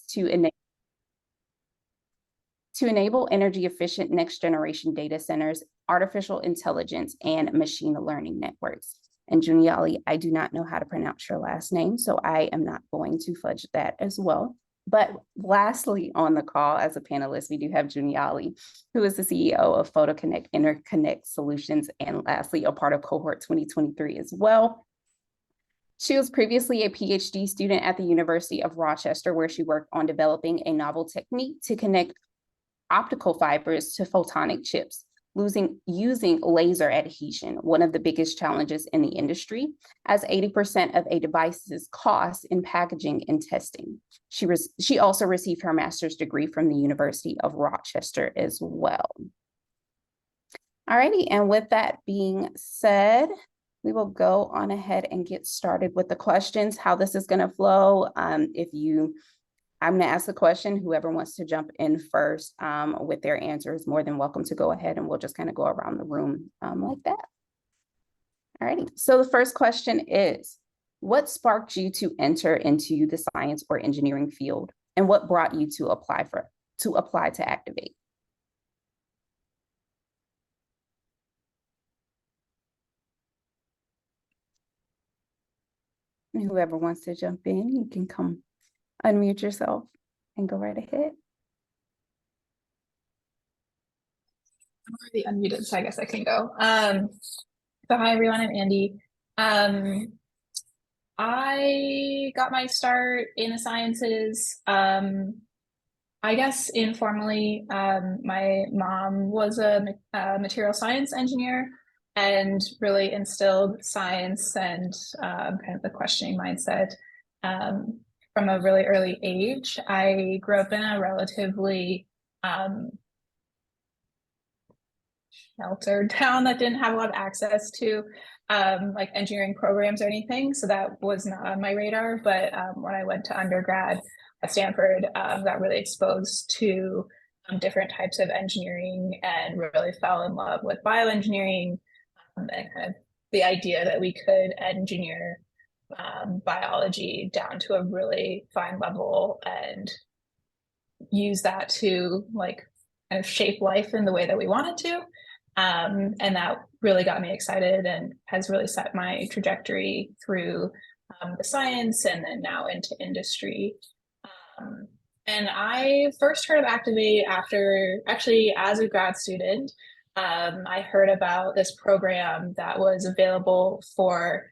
to enable energy-efficient next-generation data centers, artificial intelligence, and machine learning networks. And Juniali, I do not know how to pronounce your last name, so I am not going to fudge that as well. But lastly, on the call as a panelist, we do have Juniali, who is the CEO of PhotoConnect Interconnect Solutions, and lastly, a part of Cohort 2023 as well. She was previously a PhD student at the University of Rochester, where she worked on developing a novel technique to connect optical fibers to photonic chips, using laser adhesion, one of the biggest challenges in the industry, as 80% of a device's cost in packaging and testing. She also received her master's degree from the University of Rochester as well. Alrighty, and with that being said, we will go on ahead and get started with the questions, how this is going to flow. I'm going to ask the question. Whoever wants to jump in first with their answer is more than welcome to go ahead, and we'll just kind of go around the room like that. All righty. So the first question is, what sparked you to enter into the science or engineering field, and what brought you to apply to Activate? And whoever wants to jump in, you can come unmute yourself and go right ahead. I'm already unmuted, so I guess I can go. So hi everyone, I'm Andee. I got my start in the sciences, I guess informally. My mom was a material science engineer and really instilled science and kind of the questioning mindset from a really early age. I grew up in a relatively sheltered town that didn't have a lot of access to like engineering programs or anything, so that was not on my radar. But when I went to undergrad at Stanford, got really exposed to different types of engineering and really fell in love with bioengineering and kind of the idea that we could engineer biology down to a really fine level and use that to like kind of shape life in the way that we want it to. And that really got me excited and has really set my trajectory through the science and then now into industry. And I first heard of Activate actually as a grad student. I heard about this program that was available for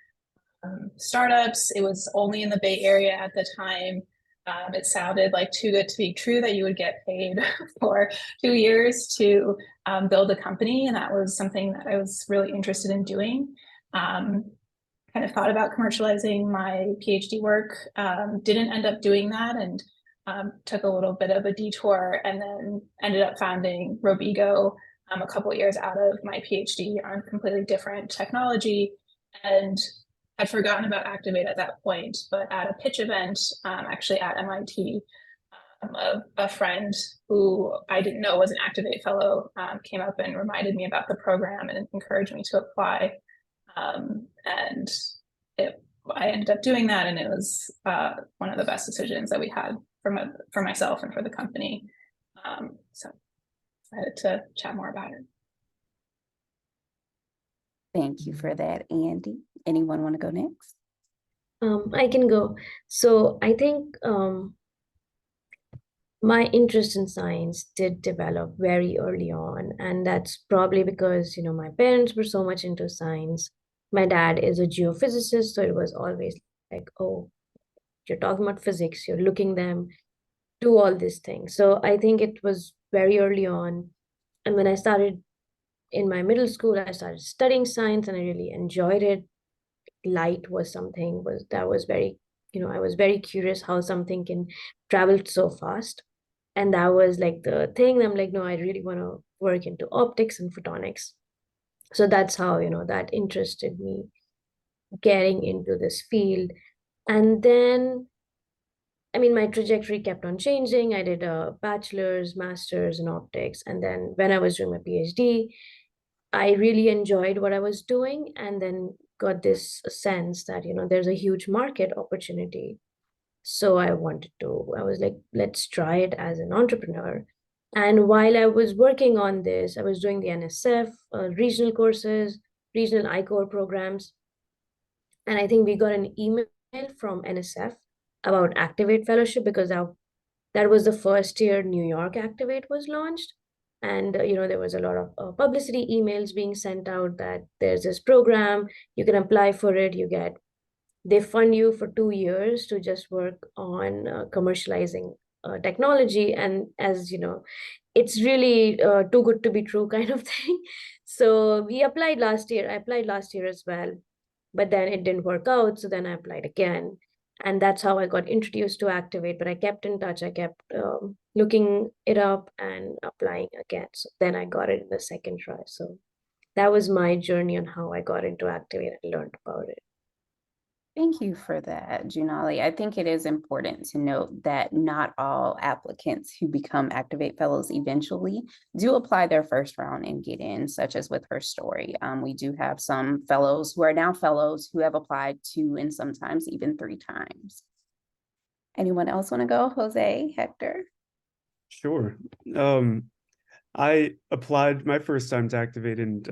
startups. It was only in the Bay Area at the time. It sounded like too good to be true that you would get paid for 2 years to build a company. And that was something that I was really interested in doing. Kind of thought about commercializing my PhD work, didn't end up doing that, and took a little bit of a detour, and then ended up founding Robigo a couple of years out of my PhD on completely different technology, and had forgotten about Activate at that point. But at a pitch event, actually at MIT, a friend who I didn't know was an Activate fellow came up and reminded me about the program and encouraged me to apply. And I ended up doing that, and it was one of the best decisions that we had for myself and for the company. So excited to chat more about it. Thank you for that, Andee. Anyone want to go next? I can go. So I think my interest in science did develop very early on, and that's probably because, my parents were so much into science. My dad is a geophysicist, so it was always like, oh, you're talking about physics, you're looking them, do all these things. So I think it was very early on. And when I started in my middle school, I started studying science and I really enjoyed it. Light was something that was very, I was very curious how something can travel so fast. And that was like the thing. I'm like, no, I really want to work into optics and photonics. So that's how, that interested me getting into this field. And then, my trajectory kept on changing. I did a bachelor's, master's in optics. And then when I was doing my PhD, I really enjoyed what I was doing, and then got this sense that, there's a huge market opportunity. So I was like, let's try it as an entrepreneur. And while I was working on this, I was doing the NSF, regional courses, regional I-Core programs. And I think we got an email from NSF about Activate Fellowship because that was the first year New York Activate was launched. And there was a lot of publicity emails being sent out that there's this program, you can apply for it, they fund you for 2 years to just work on commercializing technology. And as you know, it's really too good to be true kind of thing. So we applied last year. I applied last year as well, but then it didn't work out. So then I applied again. And that's how I got introduced to Activate. But I kept in touch. I kept looking it up and applying again. So then I got it in the second try. So that was my journey on how I got into Activate and learned about it. Thank you for that, Junali. I think it is important to note that not all applicants who become Activate Fellows eventually do apply their first round and get in, such as with her story. We do have some fellows who are now fellows who have applied 2 and sometimes even 3 times. Anyone else want to go? Jose, Hector? Sure. I applied my first time to Activate and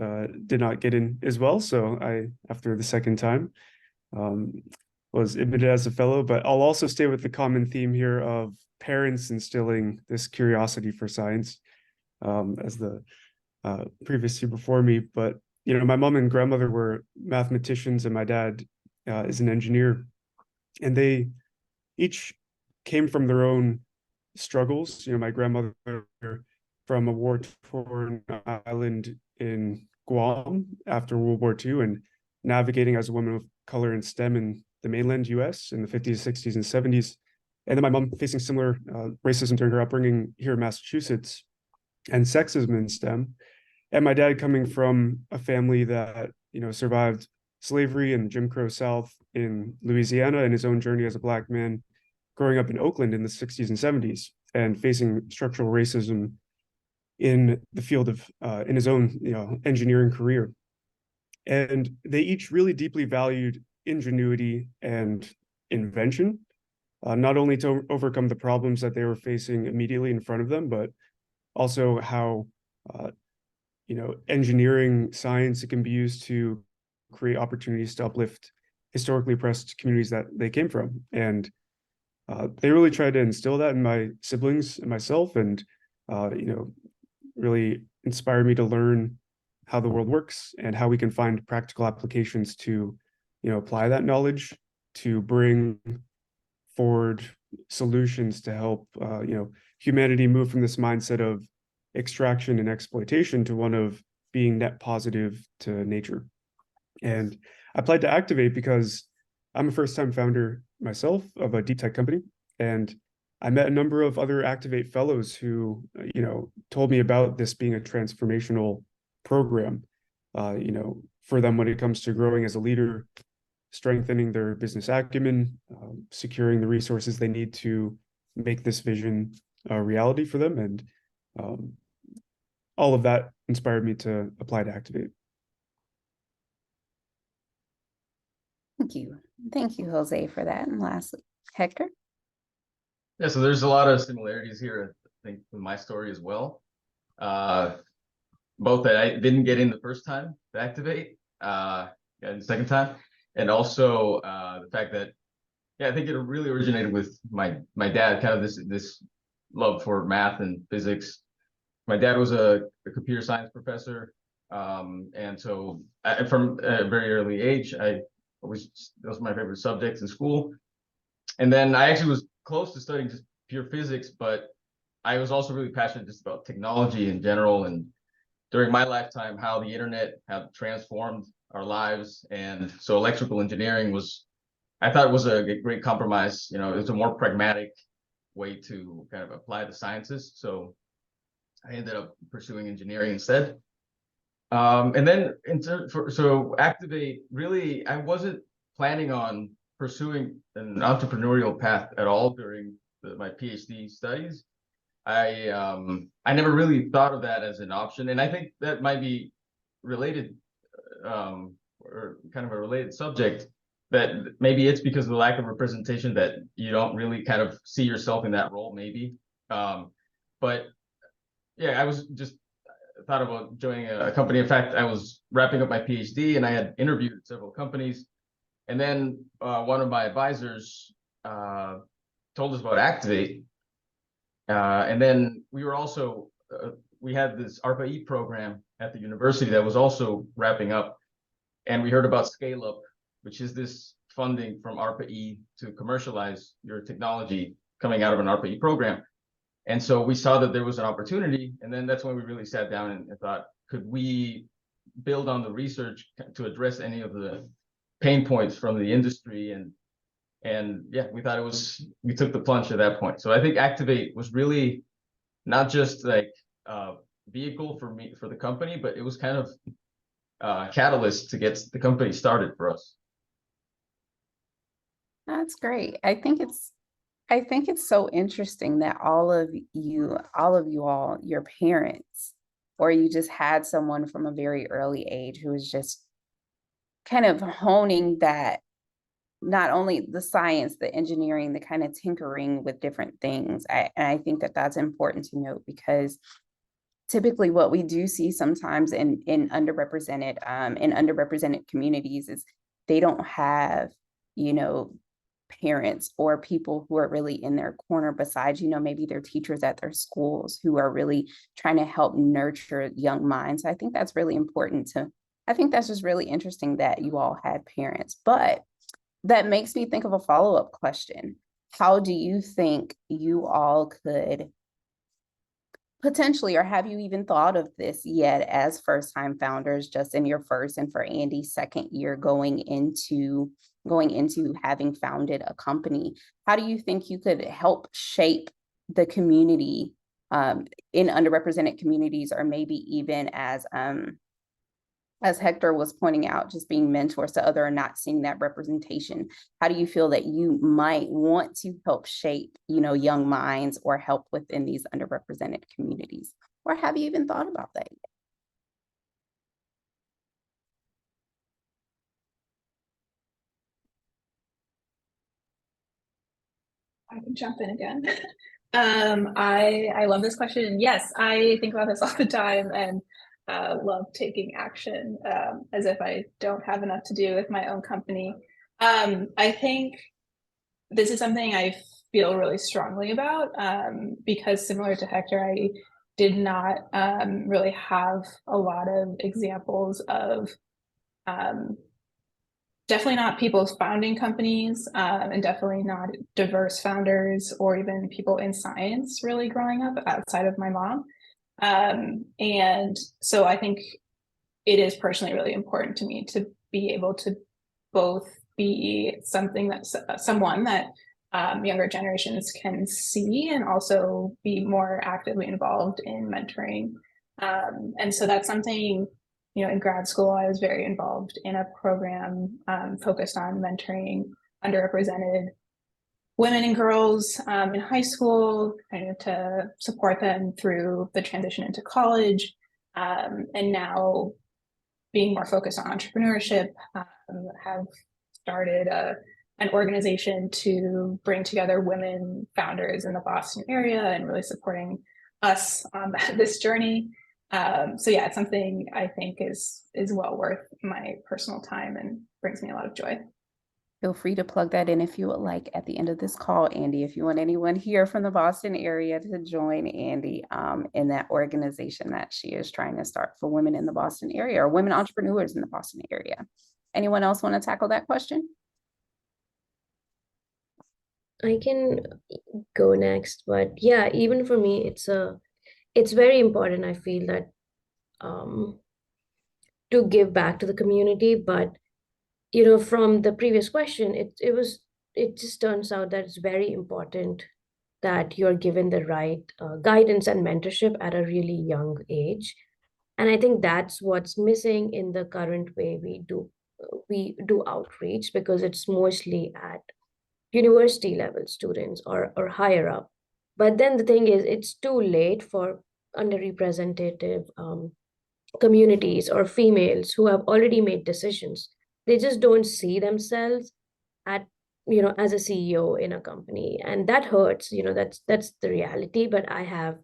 did not get in as well. So after the second time, was admitted as a fellow, but I'll also stay with the common theme here of parents instilling this curiosity for science, as the previous two before me. But my mom and grandmother were mathematicians, and my dad is an engineer, and they each came from their own struggles. My grandmother from a war-torn island in Guam after World War II, and navigating as a woman of color in STEM in the mainland US in the 50s, 60s, and 70s. And then my mom facing similar racism during her upbringing here in Massachusetts and sexism in STEM. And my dad coming from a family that, survived slavery and Jim Crow South in Louisiana, and his own journey as a Black man growing up in Oakland in the 60s and 70s and facing structural racism in the field of, in his own, engineering career. And they each really deeply valued ingenuity and invention, not only to overcome the problems that they were facing immediately in front of them, but also how, engineering science can be used to create opportunities to uplift historically oppressed communities that they came from. And they really tried to instill that in my siblings and myself, and, really inspired me to learn how the world works and how we can find practical applications to, apply that knowledge to bring forward solutions to help, humanity move from this mindset of extraction and exploitation to one of being net positive to nature. And I applied to Activate because I'm a first-time founder myself of a deep tech company, and I met a number of other Activate fellows who, told me about this being a transformational program, for them when it comes to growing as a leader, strengthening their business acumen, securing the resources they need to make this vision a reality for them. And all of that inspired me to apply to Activate. Thank you. Thank you, Jose, for that. And lastly, Hector? Yeah, so there's a lot of similarities here, I think, with my story as well. Both that I didn't get in the first time to Activate, got in the second time, and also the fact that, I think it really originated with my dad, kind of this love for math and physics. My dad was a computer science professor, and so from a very early age, those were my favorite subjects in school. And then I actually was close to studying just pure physics, but I was also really passionate just about technology in general, and during my lifetime, how the internet have transformed our lives. And so electrical engineering I thought it was a great compromise. It was a more pragmatic way to kind of apply the sciences. So I ended up pursuing engineering instead. And then so Activate, really, I wasn't planning on pursuing an entrepreneurial path at all during my PhD studies. I never really thought of that as an option, and I think that might be related, or kind of a related subject. that maybe it's because of the lack of representation that you don't really kind of see yourself in that role, maybe. But yeah, I was just thought about joining a company. In fact, I was wrapping up my PhD and I had interviewed at several companies. And then one of my advisors told us about Activate. And then we were also, we had this ARPA-E program at the university that was also wrapping up. And we heard about Scale Up, which is this funding from ARPA-E to commercialize your technology coming out of an ARPA-E program. And so we saw that there was an opportunity. And then that's when we really sat down and thought, could we build on the research to address any of the pain points from the industry? And yeah, we thought we took the plunge at that point. So I think Activate was really not just like a vehicle for the company, but it was kind of a catalyst to get the company started for us. That's great. I think it's so interesting that all of you all, your parents, or you just had someone from a very early age who was just kind of honing that, not only the science, the engineering, the kind of tinkering with different things. And I think that that's important to note, because typically what we do see sometimes in underrepresented communities is they don't have, parents or people who are really in their corner besides, maybe their teachers at their schools who are really trying to help nurture young minds. I think that's really important I think that's just really interesting that you all had parents. But that makes me think of a follow-up question. How do you think you all could potentially, or have you even thought of this yet as first-time founders, just in your first, and for Andee's second year going into having founded a company? How do you think you could help shape the community in underrepresented communities, or maybe even as Hector was pointing out, just being mentors to others and not seeing that representation? How do you feel that you might want to help shape, young minds or help within these underrepresented communities? Or have you even thought about that yet? I can jump in again. I love this question. Yes, I think about this all the time, and love taking action, as if I don't have enough to do with my own company. I think this is something I feel really strongly about, because similar to Hector, I did not really have a lot of examples of definitely not people founding companies, and definitely not diverse founders or even people in science really growing up outside of my mom. And so I think it is personally really important to me to be able to both be someone that younger generations can see, and also be more actively involved in mentoring. And so that's something, in grad school, I was very involved in a program focused on mentoring underrepresented women and girls in high school, kind of to support them through the transition into college. And now being more focused on entrepreneurship, have started an organization to bring together women founders in the Boston area and really supporting us on this journey. So yeah, it's something I think is well worth my personal time and brings me a lot of joy. Feel free to plug that in if you would like at the end of this call, Andee, if you want anyone here from the Boston area to join Andee in that organization that she is trying to start for women in the Boston area, or women entrepreneurs in the Boston area. Anyone else want to tackle that question? I can go next, but yeah, even for me, it's very important, I feel, that to give back to the community. But from the previous question, it just turns out that it's very important that you're given the right guidance and mentorship at a really young age. And I think that's what's missing in the current way we do outreach, because it's mostly at university level students or higher up. But then the thing is, it's too late for underrepresented communities or females who have already made decisions. They just don't see themselves at, as a CEO in a company, and that hurts. That's the reality. But I have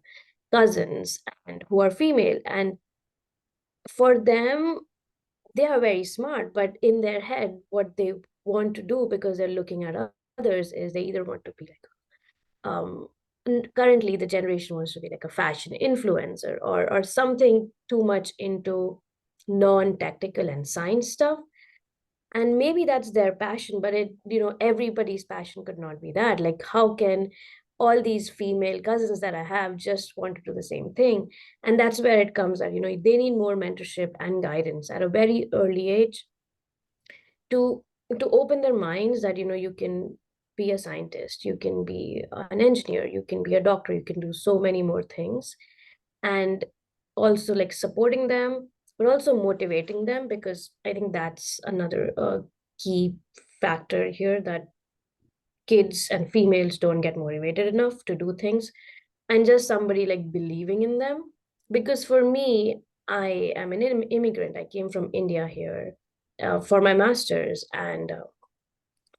cousins and who are female, and for them, they are very smart, but in their head, what they want to do, because they're looking at others, is they either want to be like, currently the generation wants to be like a fashion influencer, or something too much into non-technical and science stuff. And maybe that's their passion, but everybody's passion could not be that. Like, how can all these female cousins that I have just want to do the same thing? And that's where it comes at, they need more mentorship and guidance at a very early age to open their minds that, you can be a scientist, you can be an engineer, you can be a doctor, you can do so many more things. And also like supporting them, but also motivating them, because I think that's another key factor here, that kids and females don't get motivated enough to do things, and just somebody like believing in them. Because for me, I am an immigrant. I came from India here for my master's and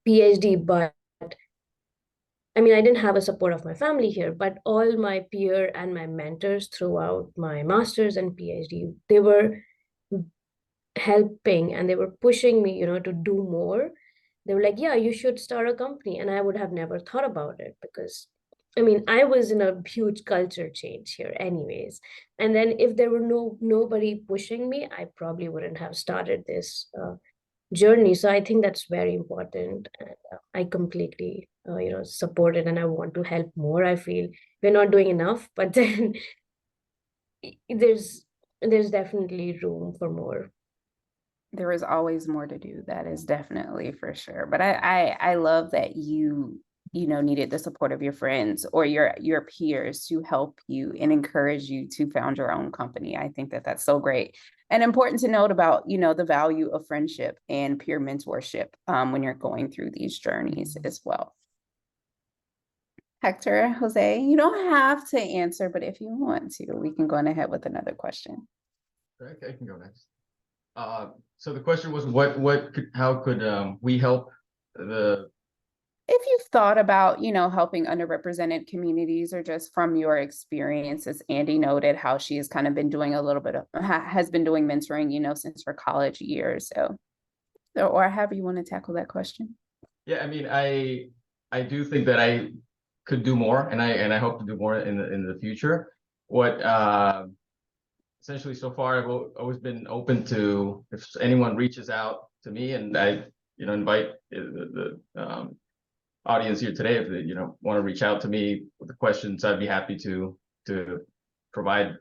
PhD, but I mean, I didn't have a support of my family here, but all my peer and my mentors throughout my master's and PhD, they were helping and they were pushing me, to do more. They were like, yeah, you should start a company. And I would have never thought about it, because I mean, I was in a huge culture change here anyways. And then if there were nobody pushing me, I probably wouldn't have started this journey. So I think that's very important. And I completely, support it, and I want to help more. I feel we're not doing enough, but then there's definitely room for more. There is always more to do. That is definitely for sure. But I love that you needed the support of your friends or your peers to help you and encourage you to found your own company. I think that that's so great and important to note about, the value of friendship and peer mentorship when you're going through these journeys as well. Hector, Jose, you don't have to answer, but if you want to, we can go on ahead with another question. Okay, I can go next. So the question was, how could we help the? If you've thought about, helping underrepresented communities, or just from your experience, as Andee noted, how she has kind of been doing a little bit of, has been doing mentoring, since her college years. So, or however you want to tackle that question. Yeah, I mean, I do think that I could do more, and I hope to do more in the future. What essentially so far I've always been open to if anyone reaches out to me, and I invite the audience here today, if they want to reach out to me with the questions, I'd be happy to provide,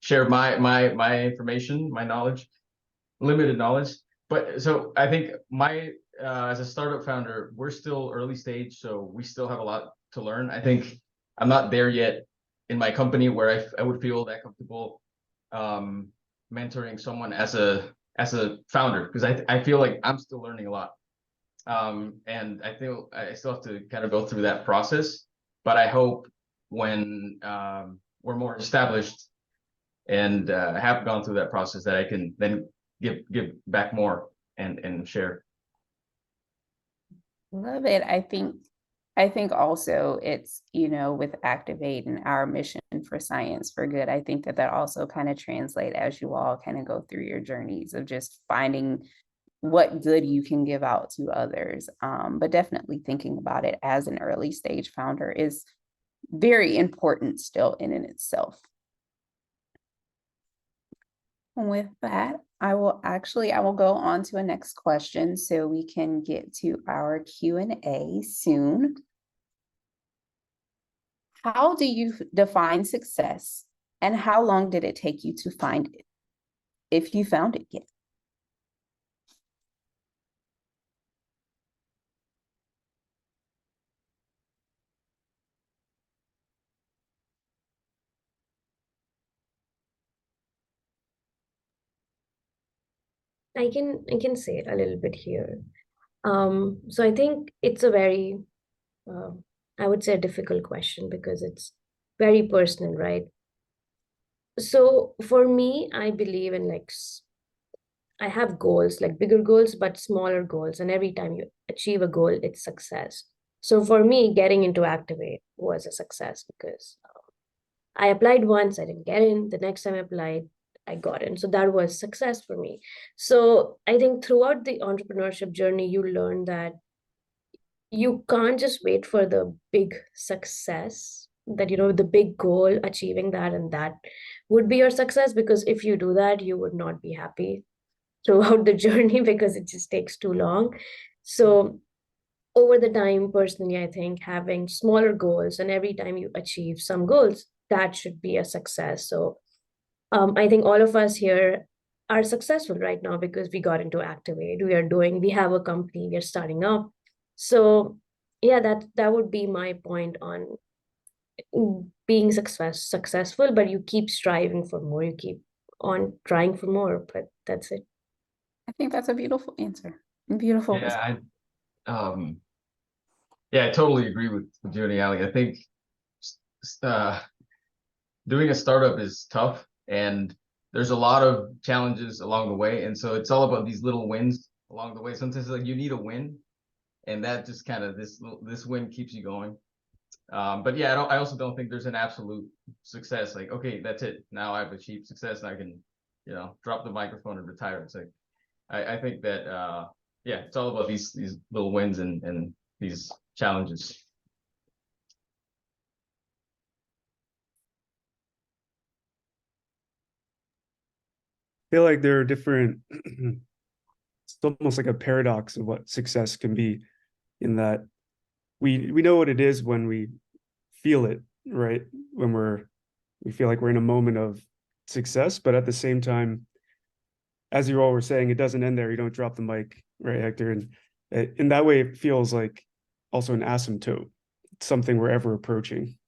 share my information, my knowledge, limited knowledge. But so I think as a startup founder, we're still early stage, so we still have a lot to learn. I think I'm not there yet in my company where I would feel that comfortable mentoring someone as a founder, because I feel like I'm still learning a lot. And I feel I still have to kind of go through that process, but I hope when we're more established and have gone through that process, that I can then give back more and share. Love it. I think also it's, with Activate and our mission for science for good, I think that also kind of translate as you all kind of go through your journeys of just finding what good you can give out to others. But definitely thinking about it as an early stage founder is very important still in itself. With that, I will go on to a next question so we can get to our Q&A soon. How do you define success, and how long did it take you to find it, if you found it yet? I can say it a little bit here. So I think it's a very, I would say, a difficult question, because it's very personal, right? So for me, I believe in I have goals, like bigger goals, but smaller goals. And every time you achieve a goal, it's success. So for me, getting into Activate was a success because I applied once, I didn't get in. The next time I applied, I got in. So that was success for me. So I think throughout the entrepreneurship journey, you learn that you can't just wait for the big success, that, the big goal, achieving that, and that would be your success. Because if you do that, you would not be happy throughout the journey because it just takes too long. So over the time, personally, I think having smaller goals, and every time you achieve some goals, that should be a success. So I think all of us here are successful right now because we got into Activate. We have a company, we're starting up. So yeah, that would be my point on being successful, but you keep striving for more, you keep on trying for more, but that's it. I think that's a beautiful answer. Beautiful. Yeah, I totally agree with Junie Ali. I think doing a startup is tough, and there's a lot of challenges along the way, and so it's all about these little wins along the way. Sometimes like you need a win, and that just kind of this win keeps you going. But yeah, I also don't think there's an absolute success. Like, okay, that's it. Now I've achieved success, and I can, drop the microphone and retire. It's like I think that it's all about these little wins and these challenges. I feel like there are different, it's almost like a paradox of what success can be, in that we know what it is when we feel it, right? When we feel like we're in a moment of success, but at the same time, as you all were saying, it doesn't end there. You don't drop the mic, right, Hector? And in that way, it feels like also an asymptote, something we're ever approaching,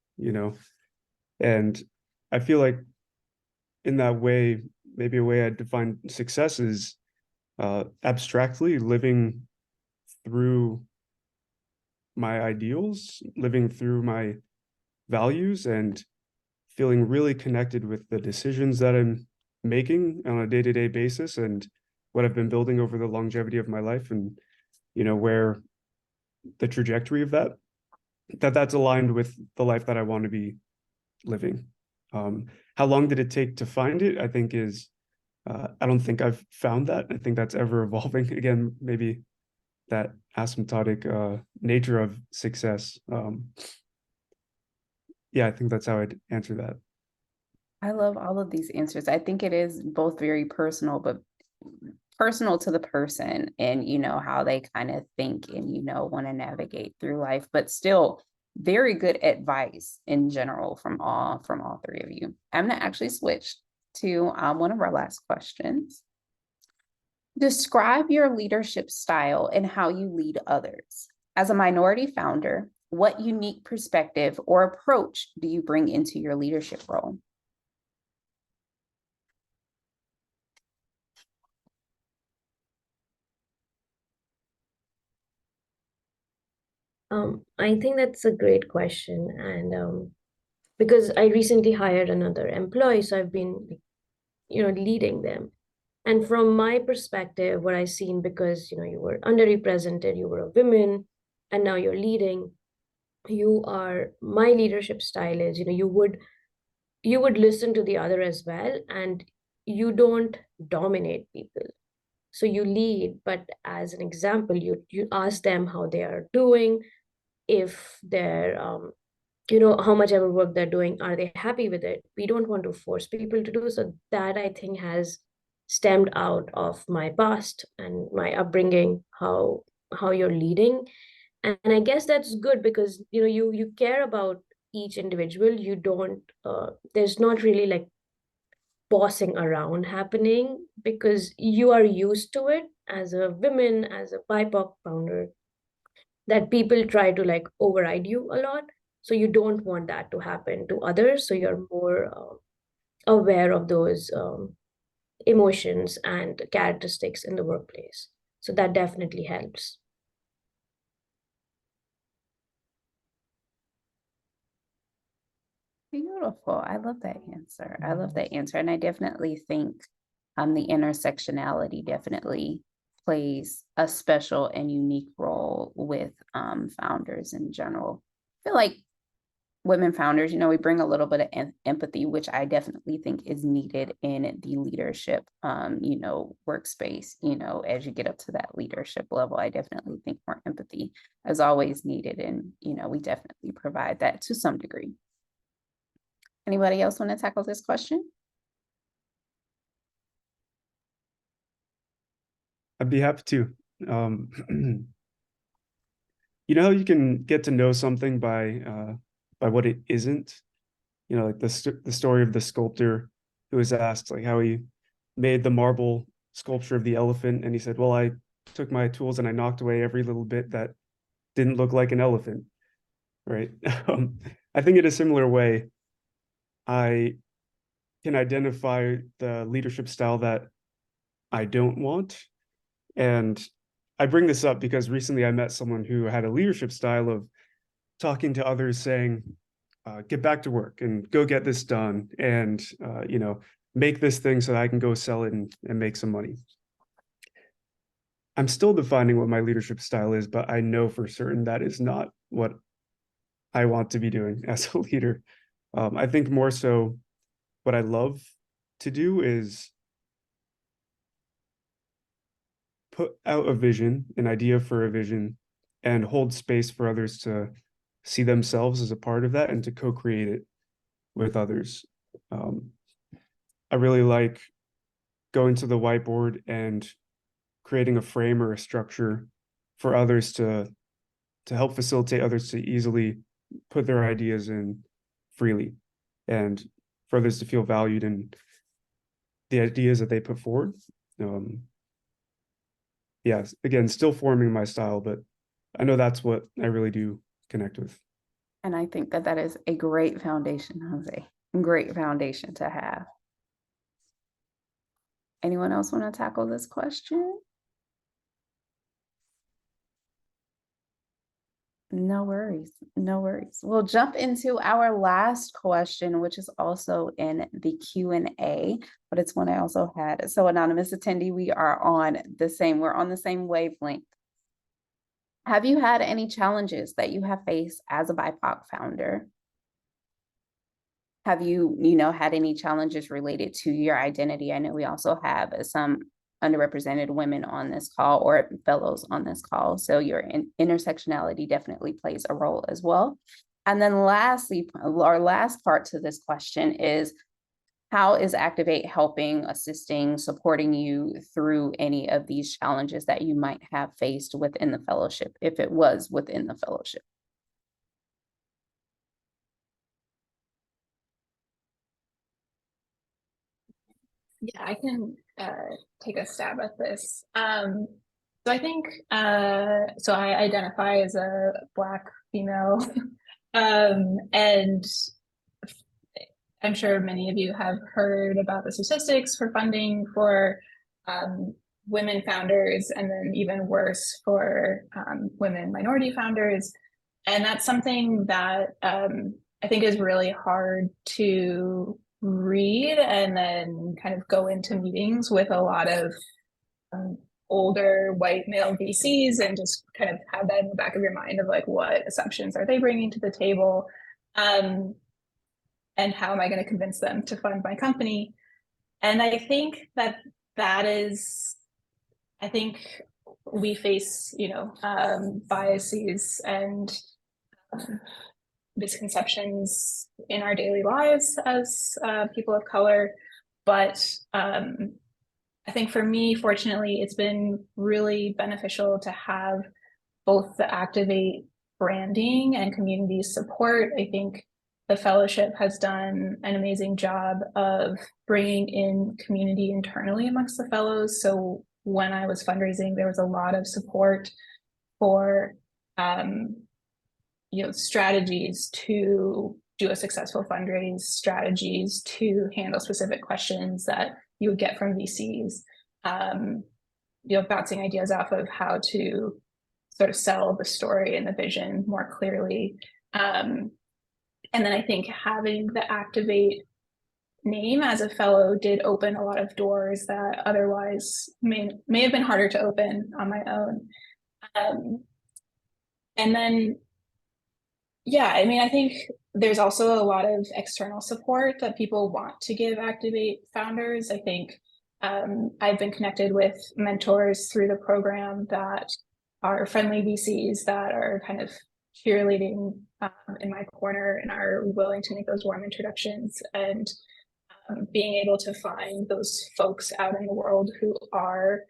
And I feel like in that way, maybe a way I define success is abstractly living through my ideals, living through my values, and feeling really connected with the decisions that I'm making on a day-to-day basis, and what I've been building over the longevity of my life, and where the trajectory of that's aligned with the life that I want to be living. How long did it take to find it? I think I don't think I've found that. I think that's ever evolving. Again, maybe that asymptotic nature of success. I think that's how I'd answer that. I love all of these answers. I think it is both very personal, but personal to the person, and how they kind of think and want to navigate through life, but still very good advice in general from all three of you. I'm gonna actually switch to one of our last questions. Describe your leadership style and how you lead others. As a minority founder, what unique perspective or approach do you bring into your leadership role? I think that's a great question. And because I recently hired another employee, so I've been, leading them. And from my perspective, what I've seen, because, you were underrepresented, you were a woman, and now you're leading, my leadership style is, you would listen to the other as well, and you don't dominate people. So you lead, but as an example, you ask them how they are doing, if they're how much ever work they're doing, are they happy with it? We don't want to force people to do so. That, I think, has stemmed out of my past and my upbringing, how you're leading. And I guess that's good because you care about each individual. You don't there's not really like bossing around happening, because you are used to it as a woman, as a BIPOC founder, that people try to like override you a lot. So you don't want that to happen to others. So you're more aware of those emotions and characteristics in the workplace. So that definitely helps. Beautiful. I love that answer. I love that answer. And I definitely think the intersectionality definitely plays a special and unique role with founders in general. I feel like women founders, we bring a little bit of empathy, which I definitely think is needed in the leadership, workspace. As you get up to that leadership level, I definitely think more empathy is always needed. And, we definitely provide that to some degree. Anybody else want to tackle this question? I'd be happy to. How you can get to know something by what it isn't? Like the story of the sculptor who was asked like how he made the marble sculpture of the elephant, and he said, well, I took my tools and I knocked away every little bit that didn't look like an elephant, right? I think in a similar way, I can identify the leadership style that I don't want. And I bring this up because recently I met someone who had a leadership style of talking to others, saying, get back to work and go get this done, and make this thing so that I can go sell it and make some money. I'm still defining what my leadership style is, but I know for certain that is not what I want to be doing as a leader. I think more so what I love to do is put out a vision, an idea for a vision, and hold space for others to see themselves as a part of that and to co-create it with others. I really like going to the whiteboard and creating a frame or a structure for others to help facilitate others to easily put their ideas in freely, and for others to feel valued in the ideas that they put forward. Yes, again, still forming my style, but I know that's what I really do connect with. And I think that is a great foundation, Jose. Great foundation to have. Anyone else want to tackle this question? No worries. No worries. We'll jump into our last question, which is also in the Q&A, but it's one I also had. So anonymous attendee, we're on the same wavelength. Have you had any challenges that you have faced as a BIPOC founder? Have you, had any challenges related to your identity? I know we also have some underrepresented women on this call, or fellows on this call. So your intersectionality definitely plays a role as well. And then lastly, our last part to this question is, how is Activate helping, assisting, supporting you through any of these challenges that you might have faced within the fellowship, if it was within the fellowship? Yeah, I can take a stab at this. So I think, so I identify as a Black female, and I'm sure many of you have heard about the statistics for funding for women founders, and then even worse for women minority founders. And that's something that I think is really hard to read and then kind of go into meetings with a lot of older white male VCs and just kind of have that in the back of your mind of like, what assumptions are they bringing to the table? And how am I going to convince them to fund my company? And I think that is, I think we face, biases and misconceptions in our daily lives as people of color. But I think for me, fortunately, it's been really beneficial to have both the Activate branding and community support. I think the fellowship has done an amazing job of bringing in community internally amongst the fellows. So when I was fundraising, there was a lot of support for strategies to do a successful fundraise, strategies to handle specific questions that you would get from VCs, bouncing ideas off of how to sort of sell the story and the vision more clearly. And then I think having the Activate name as a fellow did open a lot of doors that otherwise may have been harder to open on my own. And then, yeah, I mean, I think there's also a lot of external support that people want to give Activate founders. I think I've been connected with mentors through the program that are friendly VCs that are kind of cheerleading in my corner and are willing to make those warm introductions, and being able to find those folks out in the world who are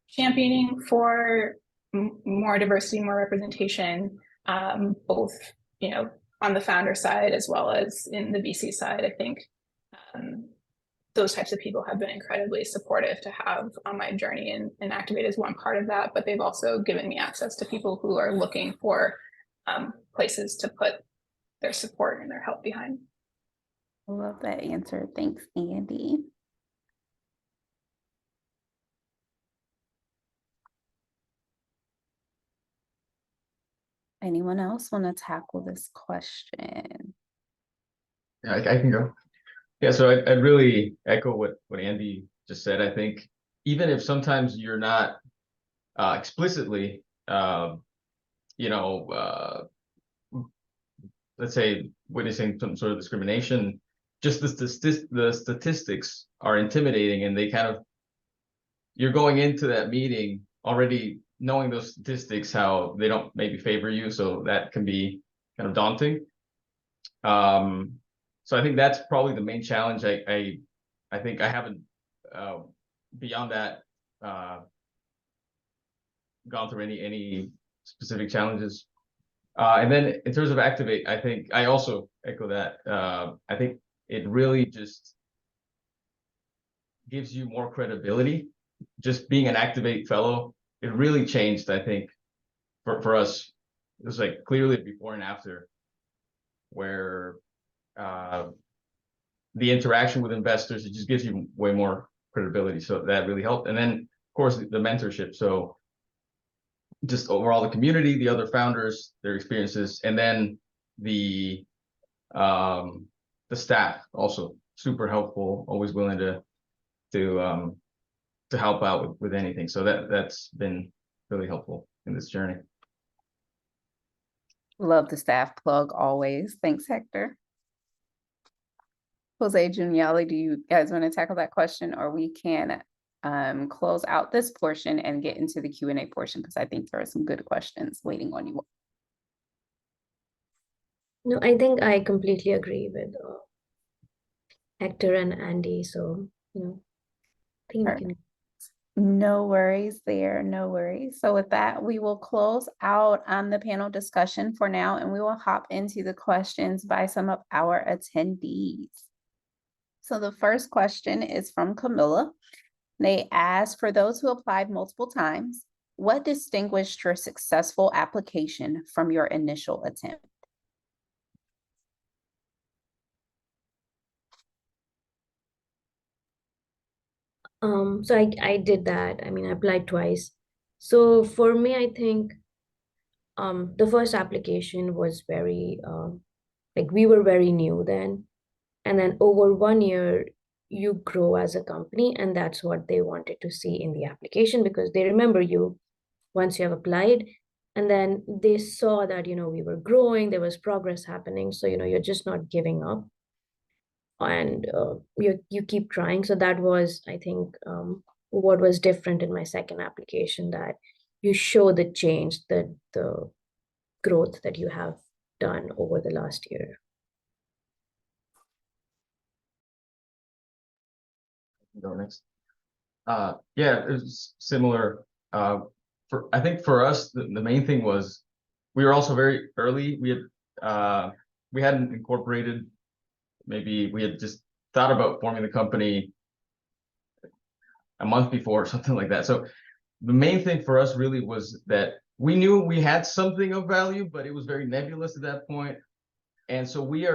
championing for more diversity, more representation, both, you know, on the founder side as well as in the VC side. I think those types of people have been incredibly supportive to have on my journey, and Activate is one part of that, but they've also given me access to people who are looking for places to put their support and their help behind. I love that answer. Thanks, Andee. Anyone else want to tackle this question? Yeah, I can go. Yeah, so I'd really echo what Andee just said. I think even if sometimes you're not explicitly, you know, let's say witnessing some sort of discrimination, just the statistics are intimidating, and they kind of, you're going into that meeting already knowing those statistics, how they don't maybe favor you, so that can be kind of daunting. So I think that's probably the main challenge. I think I haven't beyond that gone through any specific challenges. And then in terms of Activate, I think I also echo that. I think it really just gives you more credibility. Just being an Activate fellow, it really changed, I think, for us. It was like clearly before and after, where the interaction with investors, it just gives you way more credibility. So that really helped. And then, of course, the mentorship. So just overall the community, the other founders, their experiences, and then the staff also super helpful, always willing to help out with anything. So that's been really helpful in this journey. Love the staff plug always. Thanks, Hector. Jose, Juniali, do you guys want to tackle that question, or we can close out this portion and get into the Q&A portion, because I think there are some good questions waiting on you. No, I think I completely agree with Hector and Andee. So, you know, I think we can. No worries there, no worries. So with that, we will close out on the panel discussion for now, and we will hop into the questions by some of our attendees. So the first question is from Camilla. They asked, for those who applied multiple times, what distinguished your successful application from your initial attempt? So I did that. I mean, I applied twice. So for me, I think the first application was very like we were very new then. And then over 1 year, you grow as a company, and that's what they wanted to see in the application, because they remember you once you have applied, and then they saw that, you know, we were growing, there was progress happening. So, you know, you're just not giving up, and you keep trying. So that was, I think, what was different in my second application, that you show the change, the growth that you have done over the last year. Go next. Yeah, it was similar. I think for us, the main thing was we were also very early. We hadn't incorporated. Maybe we had just thought about forming the company a month before or something like that. So the main thing for us really was that we knew we had something of value, but it was very nebulous at that point. And so we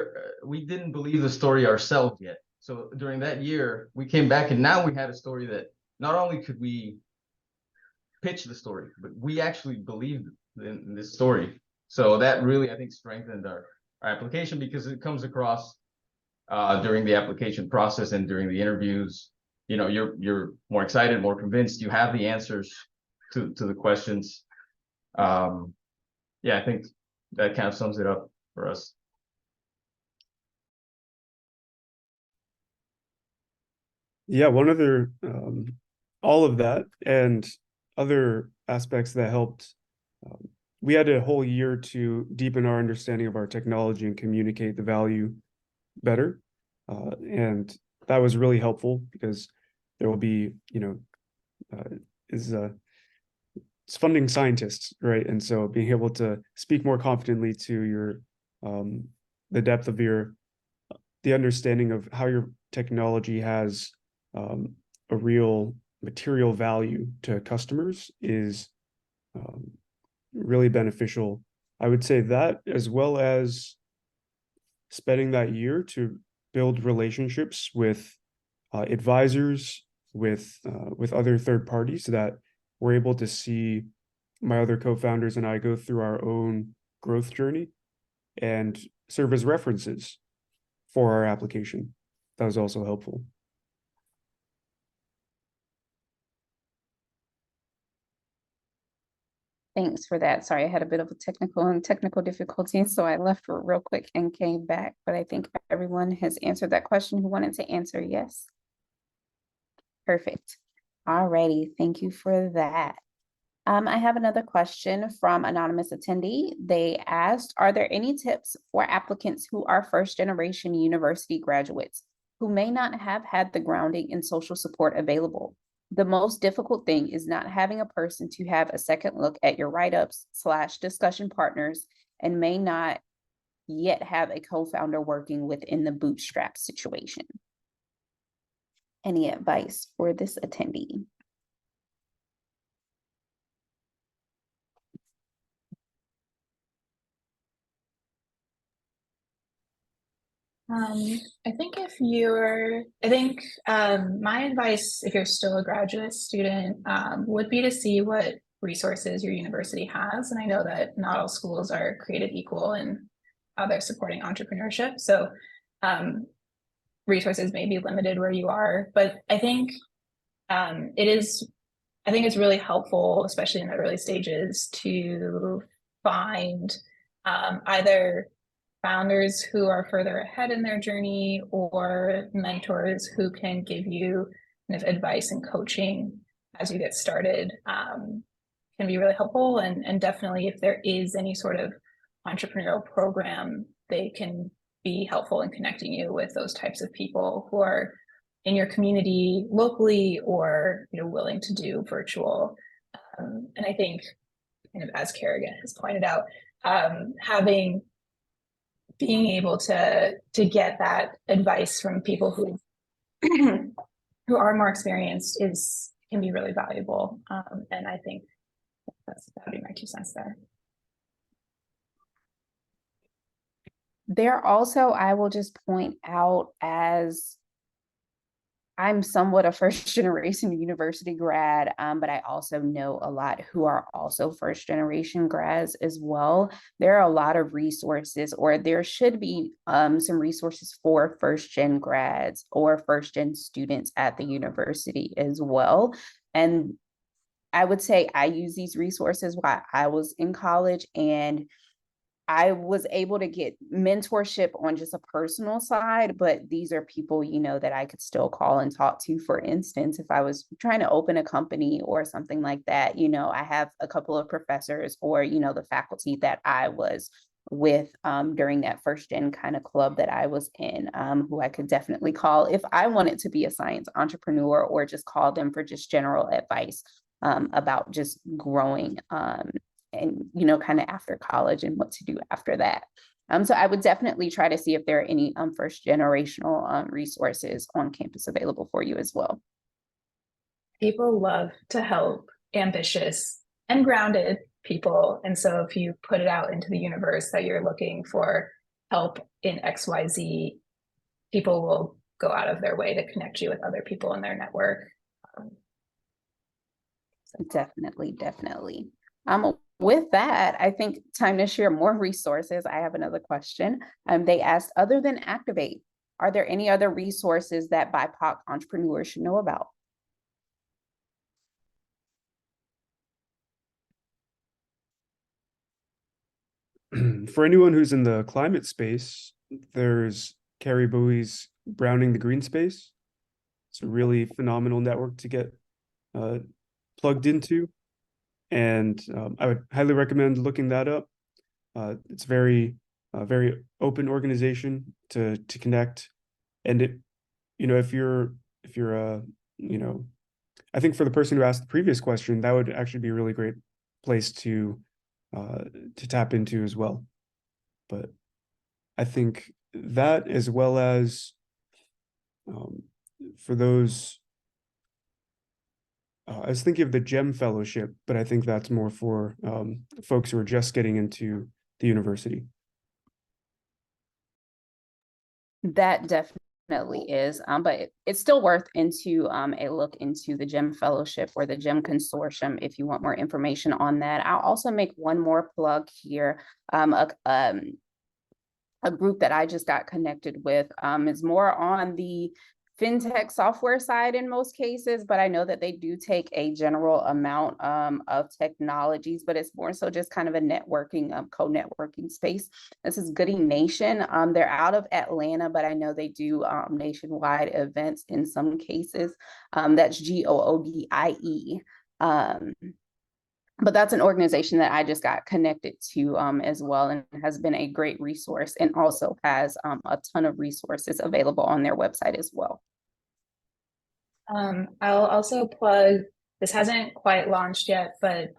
didn't believe the story ourselves yet. So during that year, we came back, and now we had a story that not only could we pitch the story, but we actually believed in this story. So that really, I think, strengthened our application, because it comes across during the application process and during the interviews. You know, you're more excited, more convinced. You have the answers to the questions. Yeah, I think that kind of sums it up for us. Yeah, one other, all of that and other aspects that helped. We had a whole year to deepen our understanding of our technology and communicate the value better. And that was really helpful because there will be, it's funding scientists, right? And so being able to speak more confidently to your, the depth of the understanding of how your technology has a real material value to customers is really beneficial. I would say that, as well as spending that year to build relationships with advisors, with other third parties, so that we're able to see my other co-founders and I go through our own growth journey and serve as references for our application. That was also helpful. Thanks for that. Sorry, I had a bit of a technical difficulty, so I left real quick and came back. But I think everyone has answered that question who wanted to answer yes. Perfect. Alrighty, thank you for that. I have another question from anonymous attendee. They asked, are there any tips for applicants who are first-generation university graduates who may not have had the grounding in social support available? The most difficult thing is not having a person to have a second look at your write-ups / discussion partners, and may not yet have a co-founder working within the bootstrap situation. Any advice for this attendee? My advice, if you're still a graduate student, would be to see what resources your university has. And I know that not all schools are created equal in how they're supporting entrepreneurship. So resources may be limited where you are, but I think it's really helpful, especially in the early stages, to find either founders who are further ahead in their journey or mentors who can give you kind of advice and coaching as you get started. Can be really helpful, and definitely if there is any sort of entrepreneurial program, they can be helpful in connecting you with those types of people who are in your community locally or willing to do virtual. And I think, kind of as Kerrigan has pointed out, being able to get that advice from people who who are more experienced can be really valuable. And I think that would be my 2 cents there. There also, I will just point out, as I'm somewhat a first-generation university grad, but I also know a lot who are also first-generation grads as well. There are a lot of resources, or there should be some resources for first-gen grads or first-gen students at the university as well. And I would say I use these resources while I was in college, and I was able to get mentorship on just a personal side, but these are people, that I could still call and talk to. For instance, if I was trying to open a company or something like that, I have a couple of professors or, the faculty that I was with during that first gen kind of club that I was in, who I could definitely call if I wanted to be a science entrepreneur, or just call them for just general advice about just growing and, kind of after college and what to do after that. So I would definitely try to see if there are any first generational resources on campus available for you as well. People love to help ambitious and grounded people. And so if you put it out into the universe that you're looking for help in XYZ, people will go out of their way to connect you with other people in their network. Definitely. With that, I think time to share more resources. I have another question. They asked, other than Activate, Are there any other resources that BIPOC entrepreneurs should know about? For anyone who's in the climate space, there's Carrie Bowie's Browning the Green Space. It's a really phenomenal network to get plugged into. And I would highly recommend looking that up. It's very open organization to connect. And it, if you're I think for the person who asked the previous question, that would actually be a really great place to tap into as well. But I think that, as well as for those, I was thinking of the GEM Fellowship, but I think that's more for folks who are just getting into the university. That definitely is, but it's still worth a look into the GEM Fellowship or the GEM Consortium if you want more information on that. I'll also make one more plug here. A group that I just got connected with is more on the fintech software side in most cases, but I know that they do take a general amount of technologies, but it's more so just kind of a networking, co-networking space. This is Goodie Nation. They're out of Atlanta, but I know they do nationwide events in some cases. That's GOODIE. But that's an organization that I just got connected to as well, and has been a great resource, and also has a ton of resources available on their website as well. I'll also plug, this hasn't quite launched yet, but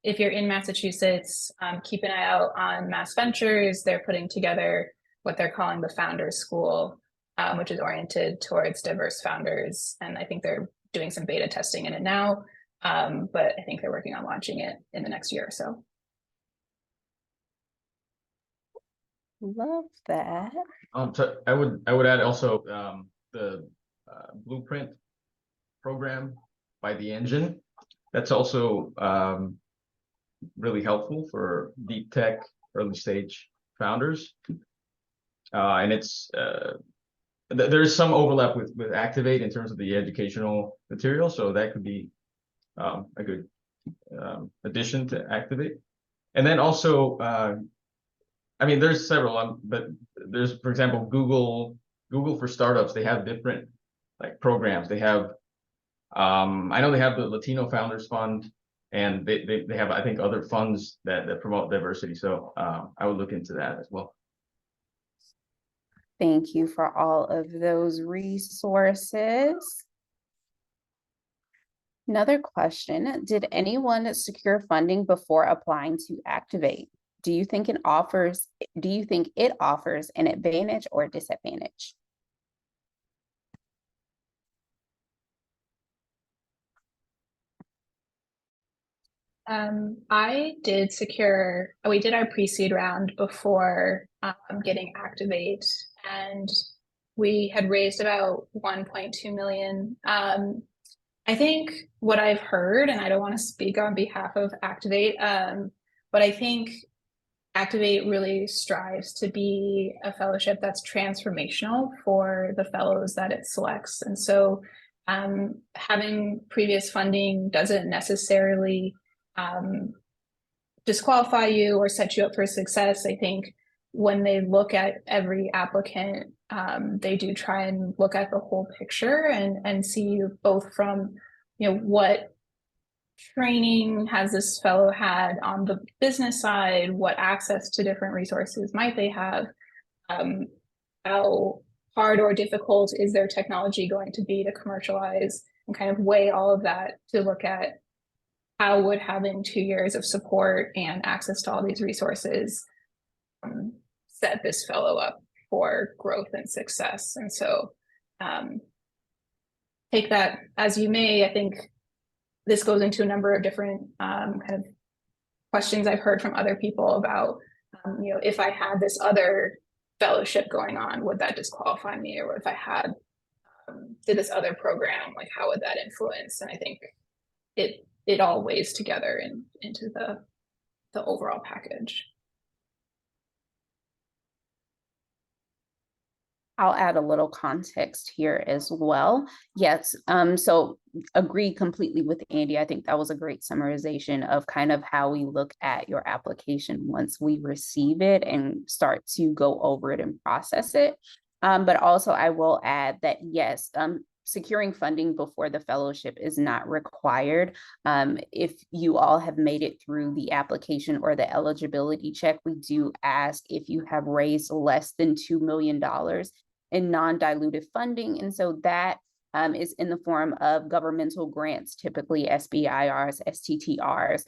if you're in Massachusetts, keep an eye out on Mass Ventures. They're putting together what they're calling the Founders School, which is oriented towards diverse founders. And I think they're doing some beta testing in it now. But I think they're working on launching it in the next year or so. Love that. So I would add also the Blueprint program by the Engine. That's also really helpful for deep tech early stage founders. And it's there's some overlap with Activate in terms of the educational material, so that could be a good addition to Activate. And then also, I mean, there's several, but there's, for example, Google for Startups. They have different like programs. They have, I know they have the Latino Founders Fund, and they have, I think, other funds that promote diversity. So I would look into that as well. Thank you for all of those resources. Another question, did anyone secure funding before applying to Activate? Do you think it offers an advantage or a disadvantage? I did secure, we did our pre-seed round before getting Activate, and we had raised about 1.2 million. I think what I've heard, and I don't want to speak on behalf of Activate, but I think Activate really strives to be a fellowship that's transformational for the fellows that it selects. And so having previous funding doesn't necessarily disqualify you or set you up for success. I think when they look at every applicant, they do try and look at the whole picture and see both from, what training has this fellow had on the business side, what access to different resources might they have, how hard or difficult is their technology going to be to commercialize, and kind of weigh all of that to look at how would having 2 years of support and access to all these resources set this fellow up for growth and success. And so take that as you may. I think this goes into a number of different kind of questions I've heard from other people about, if I had this other fellowship going on, would that disqualify me? Or if I had did this other program, like how would that influence? And I think it all weighs together into the overall package. I'll add a little context here as well. Yes, so agree completely with Andee. I think that was a great summarization of kind of how we look at your application once we receive it and start to go over it and process it. But also I will add that yes, securing funding before the fellowship is not required. If you all have made it through the application or the eligibility check, we do ask if you have raised less than $2 million in non-dilutive funding. And so that is in the form of governmental grants, typically SBIRs, STTRs.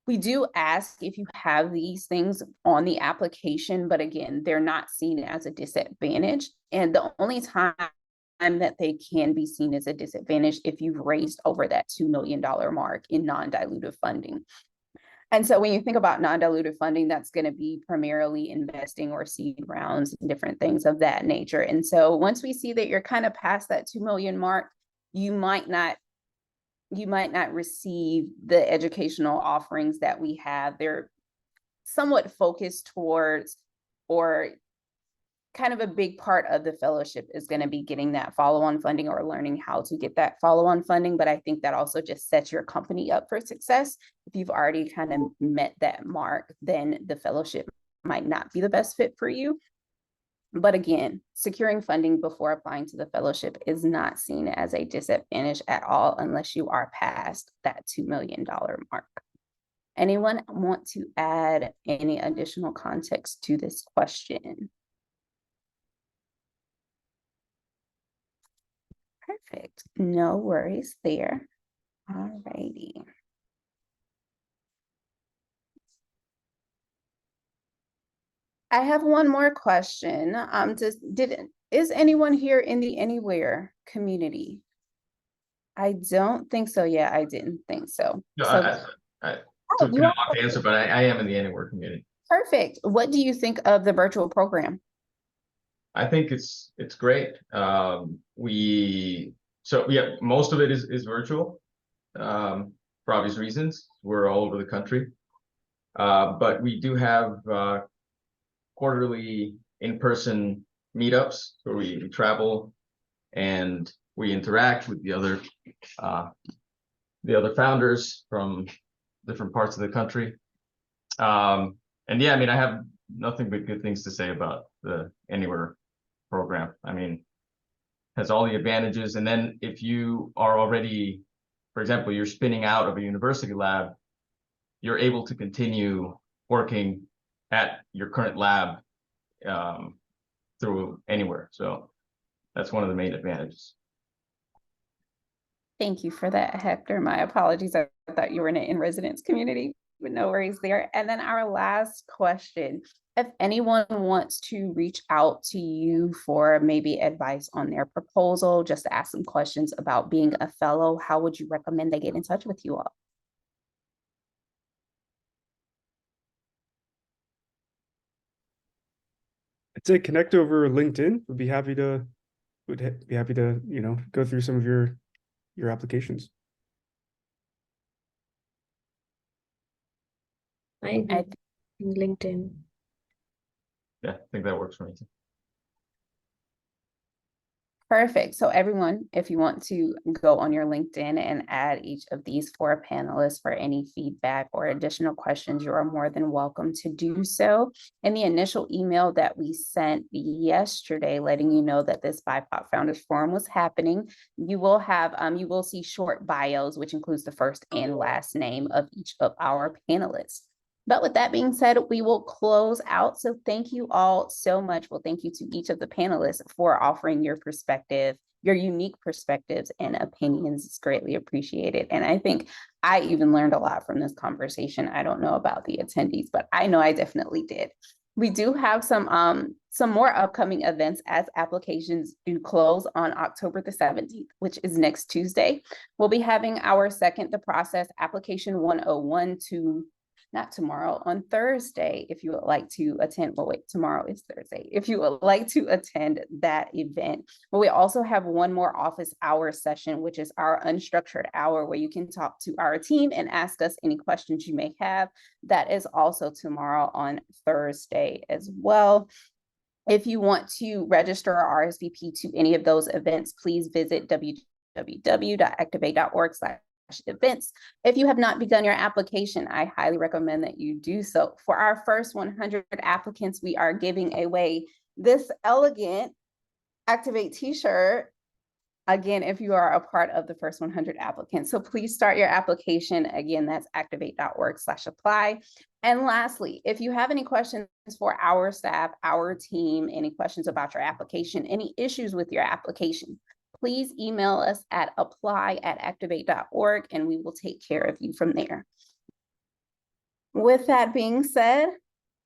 We do ask if you have these things on the application, but again, they're not seen as a disadvantage. And the only time that they can be seen as a disadvantage if you've raised over that $2 million mark in non-dilutive funding. And so when you think about non-dilutive funding, that's going to be primarily investing or seed rounds and different things of that nature. And so once we see that you're kind of past that 2 million mark, you might not receive the educational offerings that we have. They're somewhat focused towards, or kind of a big part of the fellowship is going to be getting that follow-on funding or learning how to get that follow-on funding. But I think that also just sets your company up for success. If you've already kind of met that mark, then the fellowship might not be the best fit for you. But again, securing funding before applying to the fellowship is not seen as a disadvantage at all unless you are past that $2 million mark. Anyone want to add any additional context to this question? Perfect. No worries there. All righty. I have one more question. Is anyone here in the Anywhere community? I don't think so. Yeah, I didn't think so. No, So, I took too long to answer, but I am in the Anywhere community. perfect. What do you think of the virtual program? I think it's great. Most of it is virtual, for obvious reasons. We're all over the country, but we do have quarterly in-person meetups where we travel and we interact with the other founders from different parts of the country. And yeah, I mean, I have nothing but good things to say about the Anywhere program. I mean, has all the advantages. And then if you are already, for example, you're spinning out of a university lab, you're able to continue working at your current lab through Anywhere. So that's one of the main advantages. Thank you for that, Hector. My apologies. I thought you were in an in-residence community, but no worries there. And then our last question, if anyone wants to reach out to you for maybe advice on their proposal, just to ask some questions about being a fellow, how would you recommend they get in touch with you all? I'd say connect over LinkedIn. Would be happy to, go through some of your applications. I agree. LinkedIn. Yeah, I think that works for me too. Perfect. So everyone, if you want to go on your LinkedIn and add each of these 4 panelists for any feedback or additional questions, you are more than welcome to do so. In the initial email that we sent yesterday, letting you know that this BIPOC Founders Forum was happening, you will see short bios, which includes the first and last name of each of our panelists. But with that being said, we will close out. So thank you all so much. Well, thank you to each of the panelists for offering your perspective, your unique perspectives and opinions. It's greatly appreciated. And I think I even learned a lot from this conversation. I don't know about the attendees, but I know I definitely did. We do have some more upcoming events as applications do close on October the 17th, which is next Tuesday. We'll be having our second to process application 101 not tomorrow, on Thursday, if you would like to attend. Well, wait, tomorrow is Thursday. If you would like to attend that event. But we also have one more office hour session, which is our unstructured hour where you can talk to our team and ask us any questions you may have. That is also tomorrow on Thursday as well. If you want to register or RSVP to any of those events, please visit www.activate.org/events. If you have not begun your application, I highly recommend that you do so. For our first 100 applicants, we are giving away this elegant Activate t-shirt. Again, if you are a part of the first 100 applicants. So please start your application. Again, that's activate.org/apply. And lastly, if you have any questions for our staff, our team, any questions about your application, any issues with your application, please email us at apply@activate.org and we will take care of you from there. With that being said,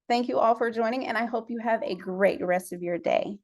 thank you all for joining and I hope you have a great rest of your day.